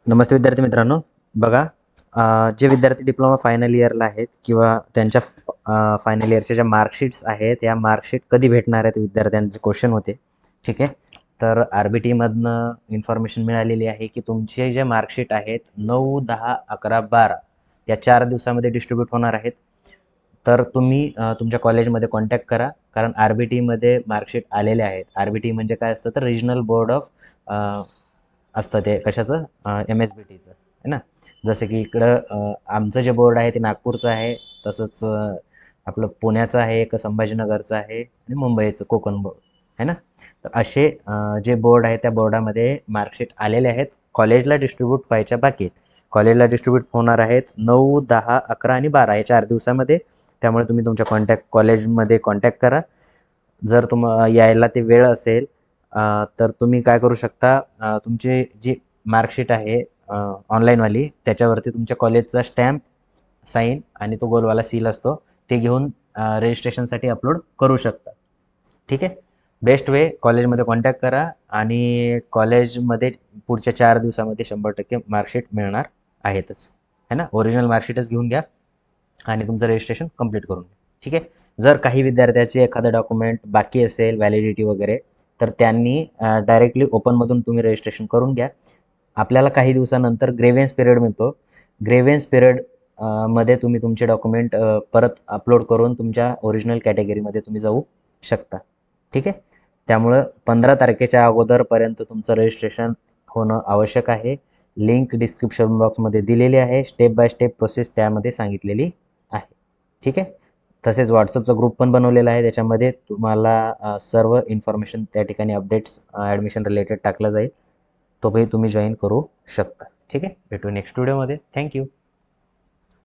नमस्ते विद्यार्थी मित्रांनो. बघा, जे विद्यार्थी डिप्लोमा फायनल इयरला आहेत किंवा त्यांच्या फायनल इयरच्या ज्या मार्कशीट्स आहेत, या मार्कशीट कधी भेटणार आहेत विद्यार्थ्यांचे क्वेश्चन होते. ठीक आहे. तर RBTमधनं इन्फॉर्मेशन मिळालेली आहे की तुमचे जे मार्कशीट आहेत 9, 10, 11, 12 या 4 दिवसामध्ये डिस्ट्रीब्यूट होणार आहेत. तर तुम्ही तुमच्या कॉलेजमध्ये कॉन्टॅक्ट करा, कारण RBTमध्ये मार्कशीट आलेले आहेत. RBT म्हणजे काय असतं, तर रिजनल बोर्ड ऑफ असतं ते कशाचं, MSBTचं आहे ना. जसं की इकडं आमचं जे बोर्ड आहे ते नागपूरचं आहे, तसंच आपलं पुण्याचं आहे, एक संभाजीनगरचं आहे आणि मुंबईचं कोकण बोर्ड आहे ना. तर असे जे बोर्ड आहे त्या बोर्डामध्ये मार्कशीट आलेले आहेत, कॉलेजला डिस्ट्रीब्यूट व्हायच्या बाकी आहेत. कॉलेजला डिस्ट्रीब्यूट होणार आहेत 9, 10, 11 आणि 12 या 4 दिवसामध्ये. त्यामुळे तुम्ही तुमच्या कॉलेजमध्ये कॉन्टॅक्ट करा. जर यायला ते वेळ असेल तर तुम्ही काय करू शकता, तुमची जी मार्कशीट आहे ऑनलाईनवाली, त्याच्यावरती तुमच्या कॉलेजचा स्टॅम्प, साईन आणि तो गोलवाला सील असतो, ते घेऊन रजिस्ट्रेशनसाठी अपलोड करू शकता. ठीक आहे. बेस्ट वे, कॉलेजमध्ये कॉन्टॅक्ट करा आणि कॉलेजमध्ये पुढच्या 4 दिवसामध्ये 100% मार्कशीट मिळणार आहेतच, है ना. ओरिजिनल मार्कशीटच घेऊन घ्या आणि तुमचं रजिस्ट्रेशन कंप्लीट करून घ्या. ठीक आहे. जर काही विद्यार्थ्याचे एखादं डॉक्युमेंट बाकी असेल, व्हॅलिडिटी वगैरे, तर त्यांनी डायरेक्टली ओपनमधून तुम्ही रजिस्ट्रेशन करून घ्या. आपल्याला काही दिवसानंतर ग्रेव्हन्स पिरियड मिळतो. ग्रेव्हन्स पिरियड मध्ये तुम्ही तुमचे डॉक्युमेंट परत अपलोड करून तुमच्या ओरिजिनल कॅटेगरीमध्ये तुम्ही जाऊ शकता. ठीक आहे. त्यामुळं 15 तारखेच्या अगोदरपर्यंत तुमचं रजिस्ट्रेशन होणं आवश्यक आहे. लिंक डिस्क्रिप्शन बॉक्समध्ये दिलेली आहे. स्टेप बाय स्टेप प्रोसेस त्यामध्ये सांगितलेली आहे. ठीक आहे. तसेच व्हॉट्सअपचा ग्रुप पण बनवलेला आहे, त्याच्यामध्ये तुम्हाला सर्व इन्फॉर्मेशन त्या ठिकाणी अपडेट्स ॲडमिशन रिलेटेड टाकलं जाईल. तोही तुम्ही जॉईन करू शकता. ठीक आहे. भेटू नेक्स्ट व्हिडिओमध्ये. थँक्यू.